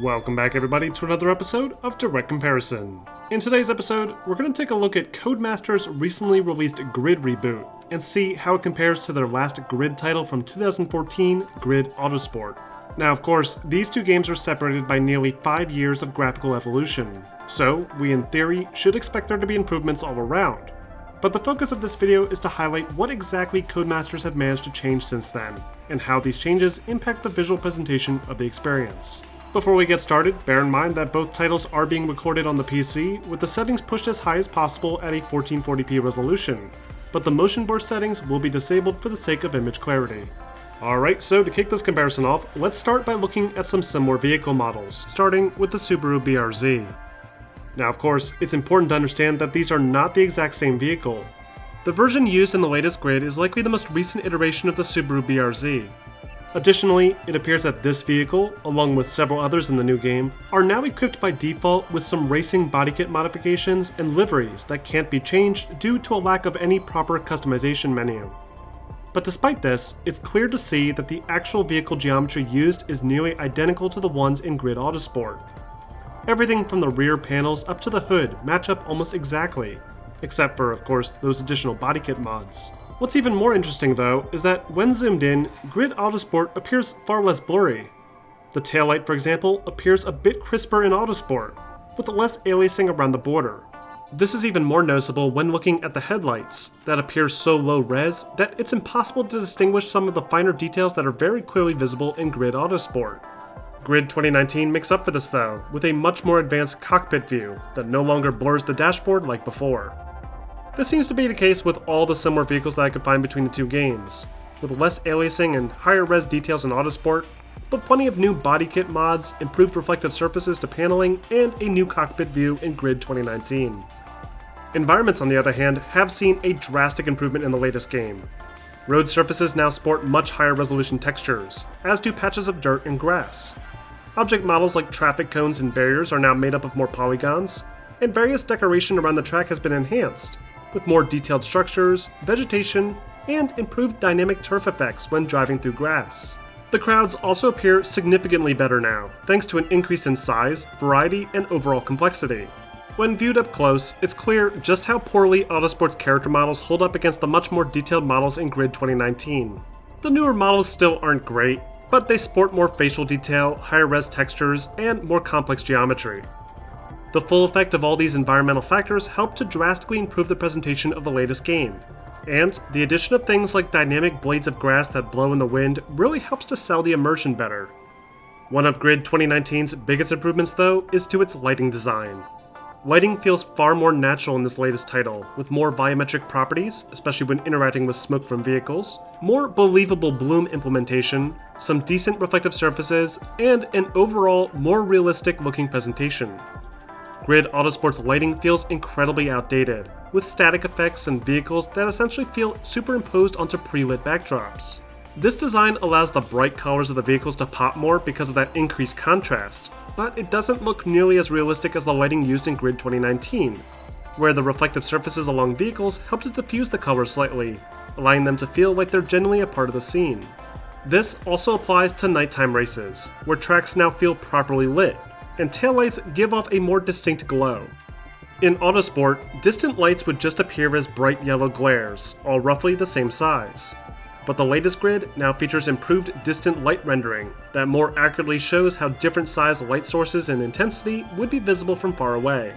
Welcome back everybody to another episode of Direct Comparison. In today's episode, we're going to take a look at Codemasters' recently released GRID reboot and see how it compares to their last GRID title from 2014, GRID Autosport. Now of course, these two games are separated by nearly 5 years of graphical evolution, so we in theory should expect there to be improvements all around. But the focus of this video is to highlight what exactly Codemasters have managed to change since then, and how these changes impact the visual presentation of the experience. Before we get started, bear in mind that both titles are being recorded on the PC, with the settings pushed as high as possible at a 1440p resolution, but the motion blur settings will be disabled for the sake of image clarity. Alright, so to kick this comparison off, let's start by looking at some similar vehicle models, starting with the Subaru BRZ. Now of course, it's important to understand that these are not the exact same vehicle. The version used in the latest GRID is likely the most recent iteration of the Subaru BRZ. Additionally, it appears that this vehicle, along with several others in the new game, are now equipped by default with some racing body kit modifications and liveries that can't be changed due to a lack of any proper customization menu. But despite this, it's clear to see that the actual vehicle geometry used is nearly identical to the ones in GRID Autosport. Everything from the rear panels up to the hood match up almost exactly, except for, of course, those additional body kit mods. What's even more interesting though is that when zoomed in, GRID Autosport appears far less blurry. The taillight, for example, appears a bit crisper in Autosport, with less aliasing around the border. This is even more noticeable when looking at the headlights, that appear so low res that it's impossible to distinguish some of the finer details that are very clearly visible in GRID Autosport. GRID 2019 makes up for this though, with a much more advanced cockpit view that no longer blurs the dashboard like before. This seems to be the case with all the similar vehicles that I could find between the two games, with less aliasing and higher res details in Autosport, but plenty of new body kit mods, improved reflective surfaces to paneling, and a new cockpit view in GRID 2019. Environments, on the other hand, have seen a drastic improvement in the latest game. Road surfaces now sport much higher resolution textures, as do patches of dirt and grass. Object models like traffic cones and barriers are now made up of more polygons, and various decoration around the track has been enhanced, with more detailed structures, vegetation, and improved dynamic turf effects when driving through grass. The crowds also appear significantly better now, thanks to an increase in size, variety, and overall complexity. When viewed up close, it's clear just how poorly Autosport's character models hold up against the much more detailed models in GRID 2019. The newer models still aren't great, but they sport more facial detail, higher res textures, and more complex geometry. The full effect of all these environmental factors help to drastically improve the presentation of the latest game, and the addition of things like dynamic blades of grass that blow in the wind really helps to sell the immersion better. One of GRID 2019's biggest improvements though is to its lighting design. Lighting feels far more natural in this latest title, with more volumetric properties, especially when interacting with smoke from vehicles, more believable bloom implementation, some decent reflective surfaces, and an overall more realistic looking presentation. GRID Autosport's lighting feels incredibly outdated, with static effects and vehicles that essentially feel superimposed onto pre-lit backdrops. This design allows the bright colors of the vehicles to pop more because of that increased contrast, but it doesn't look nearly as realistic as the lighting used in GRID 2019, where the reflective surfaces along vehicles help to diffuse the colors slightly, allowing them to feel like they're genuinely a part of the scene. This also applies to nighttime races, where tracks now feel properly lit, and taillights give off a more distinct glow. In Autosport, distant lights would just appear as bright yellow glares, all roughly the same size. But the latest GRID now features improved distant light rendering that more accurately shows how different size light sources and intensity would be visible from far away.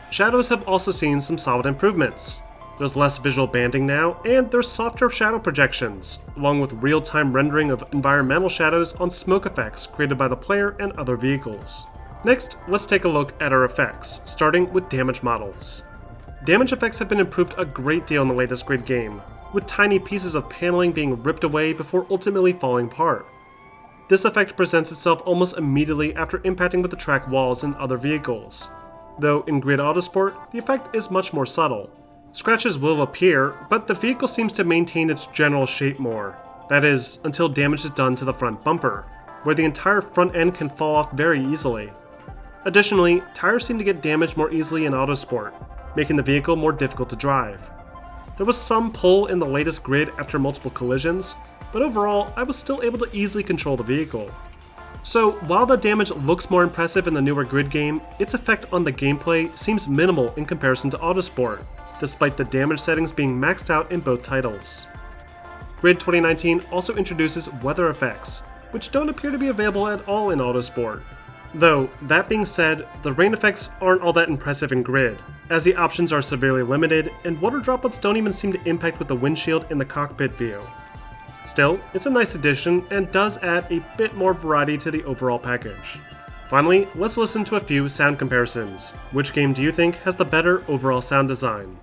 Shadows have also seen some solid improvements. There's less visual banding now, and there's softer shadow projections, along with real-time rendering of environmental shadows on smoke effects created by the player and other vehicles. Next, let's take a look at our effects, starting with damage models. Damage effects have been improved a great deal in the latest GRID game, with tiny pieces of paneling being ripped away before ultimately falling apart. This effect presents itself almost immediately after impacting with the track walls and other vehicles, though in GRID Autosport, the effect is much more subtle. Scratches will appear, but the vehicle seems to maintain its general shape more, that is, until damage is done to the front bumper, where the entire front end can fall off very easily. Additionally, tires seem to get damaged more easily in Autosport, making the vehicle more difficult to drive. There was some pull in the latest GRID after multiple collisions, but overall I was still able to easily control the vehicle. So while the damage looks more impressive in the newer Grid game, its effect on the gameplay seems minimal in comparison to Autosport, despite the damage settings being maxed out in both titles. Grid 2019 also introduces weather effects, which don't appear to be available at all in Autosport. Though, that being said, the rain effects aren't all that impressive in Grid, as the options are severely limited and water droplets don't even seem to impact with the windshield in the cockpit view. Still, it's a nice addition and does add a bit more variety to the overall package. Finally, let's listen to a few sound comparisons. Which game do you think has the better overall sound design?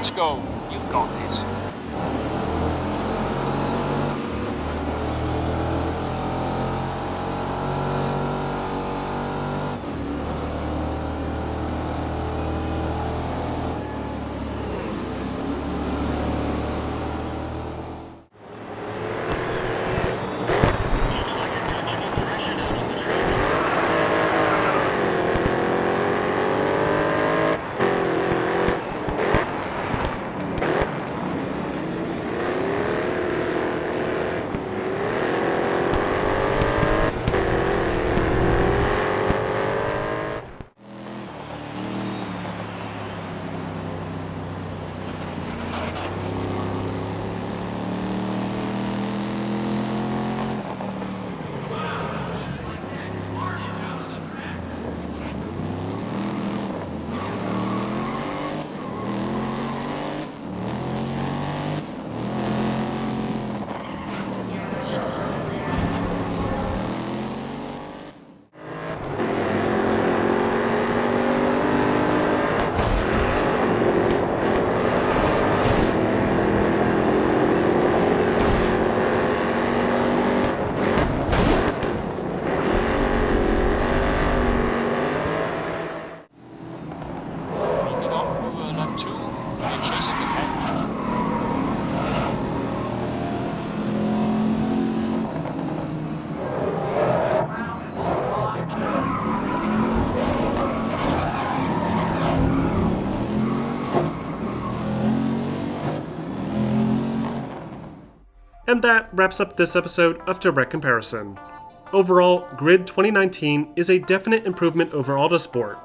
Let's go. You've got this. Looks like a touch of aggression out on the track. And that wraps up this episode of Direct Comparison. Overall, Grid 2019 is a definite improvement over Autosport.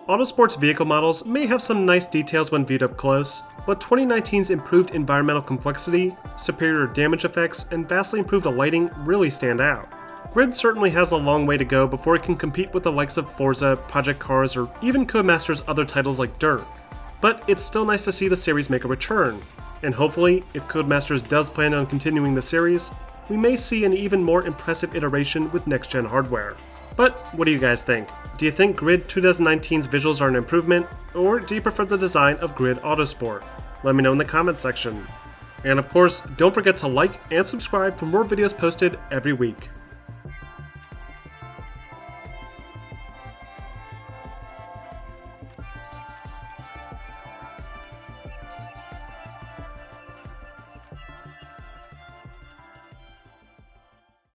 Autosport's vehicle models may have some nice details when viewed up close, but 2019's improved environmental complexity, superior damage effects, and vastly improved lighting really stand out. Grid certainly has a long way to go before it can compete with the likes of Forza, Project Cars, or even Codemaster's other titles like Dirt. But it's still nice to see the series make a return, and hopefully, if Codemasters does plan on continuing the series, we may see an even more impressive iteration with next-gen hardware. But what do you guys think? Do you think Grid 2019's visuals are an improvement, or do you prefer the design of Grid Autosport? Let me know in the comments section. And of course, don't forget to like and subscribe for more videos posted every week.